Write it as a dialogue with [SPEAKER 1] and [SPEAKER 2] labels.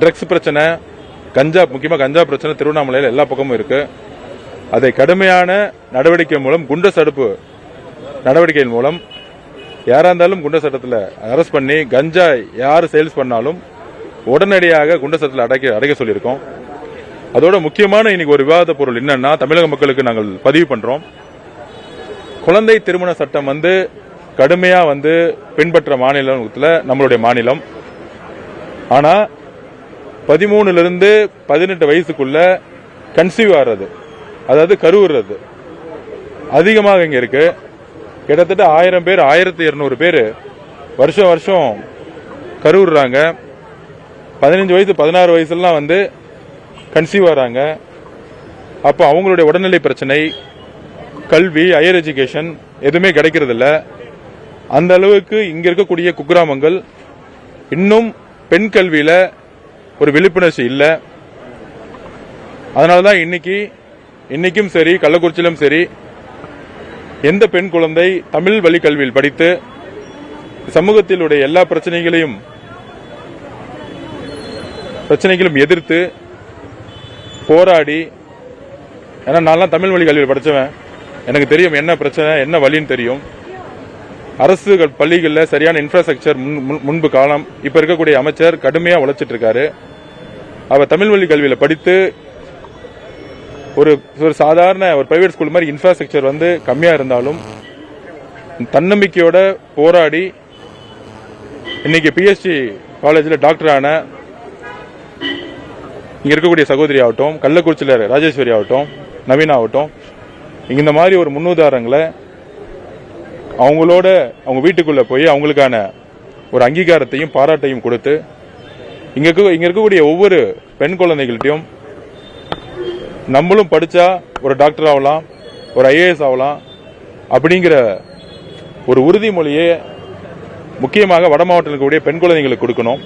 [SPEAKER 1] Drugs பிரச்சனை, கஞ்சா, முக்கியமாக கஞ்சா பிரச்சனை திருவண்ணாமலையில் எல்லா பக்கமும் இருக்கு. அதை கடுமையான நடவடிக்கை மூலம், குண்டர் தடுப்பு நடவடிக்கையின் மூலம் யாரா இருந்தாலும் குண்டர் சட்டத்தில் அரெஸ்ட் பண்ணி கஞ்சா யார் சேல்ஸ் பண்ணாலும் உடனடியாக குண்டர் சட்டத்தில் அடைக்க சொல்லியிருக்கோம். அதோட முக்கியமான இன்னைக்கு ஒரு விவாத பொருள் என்னன்னா, தமிழக மக்களுக்கு நாங்கள் பதிவு பண்றோம். குழந்தை திருமண சட்டம் கடுமையா பின்பற்ற மாநிலத்தில் நம்மளுடைய மாநிலம். ஆனா 13 18 வயசுக்குள்ள கன்சீவ் ஆகிறது, அதாவது கருவுறது அதிகமாக இங்க இருக்கு. கிட்டத்தட்ட 1000 பேர் 1200 பேர் வருஷம் வருஷம் கருவுறாங்க. 15 வயசு 16 வயசுலாம் கன்சீவ் ஆறாங்க. அப்போ அவங்களுடைய உடல்நிலை பிரச்சனை, கல்வி, ஹையர் எஜுகேஷன் எதுவுமே கிடைக்கிறது இல்ல. அந்த அளவுக்கு இங்க இருக்கக்கூடிய குக்கிராமங்கள் இன்னும் பெண் கல்வியில ஒரு விழிப்புணர்ச்சி இல்ல. அதனாலதான் இன்னைக்கும் சரி, கள்ளக்குறிச்சியிலும் சரி, எந்த பெண் குழந்தை தமிழ் வழி கல்வியில் படித்து சமூகத்திலுடைய எல்லா பிரச்சனைகளையும் எதிர்த்து போராடி, ஏன்னா நான் தமிழ் வழி கல்வியில் படிச்சவன், எனக்கு தெரியும் என்ன பிரச்சனை, என்ன வழின்னு தெரியும். அரசு பள்ளிகளில் சரியான இன்ஃப்ராஸ்ட்ரக்சர் முன்பு காலம், இப்ப இருக்கக்கூடிய அமைச்சர் கடுமையா உழைச்சிட்டு இருக்காரு. அவர் தமிழ் வழி கல்வியில் படித்து ஒரு சாதாரண ஒரு பிரைவேட் ஸ்கூல் மாதிரி இன்ஃப்ராஸ்ட்ரக்சர் கம்மியா இருந்தாலும் தன்னம்பிக்கையோட போராடி இன்னைக்கு பிஎஸ்டி காலேஜில் டாக்டர் ஆன இங்க இருக்கக்கூடிய சகோதரி ஆகட்டும், கள்ளக்குறிச்சியில் ராஜேஸ்வரி ஆகட்டும், நவீனா ஆகட்டும், இந்த மாதிரி ஒரு முன்னுதாரணங்களை அவங்க வீட்டுக்குள்ள போய் அவங்களுக்கான ஒரு அங்கீகாரத்தையும் பாராட்டையும் கொடுத்து இங்க இருக்கக்கூடிய ஒவ்வொரு பெண் குழந்தைகள்ட்டையும் நம்மளும் படிச்சா ஒரு டாக்டர் ஆகலாம், ஒரு ஐஏஎஸ் ஆகலாம் அப்படிங்கிற ஒரு உறுதிமொழியை முக்கியமாக வட மாவட்டத்தில் இருக்கக்கூடிய பெண் குழந்தைகளுக்கு கொடுக்கணும்.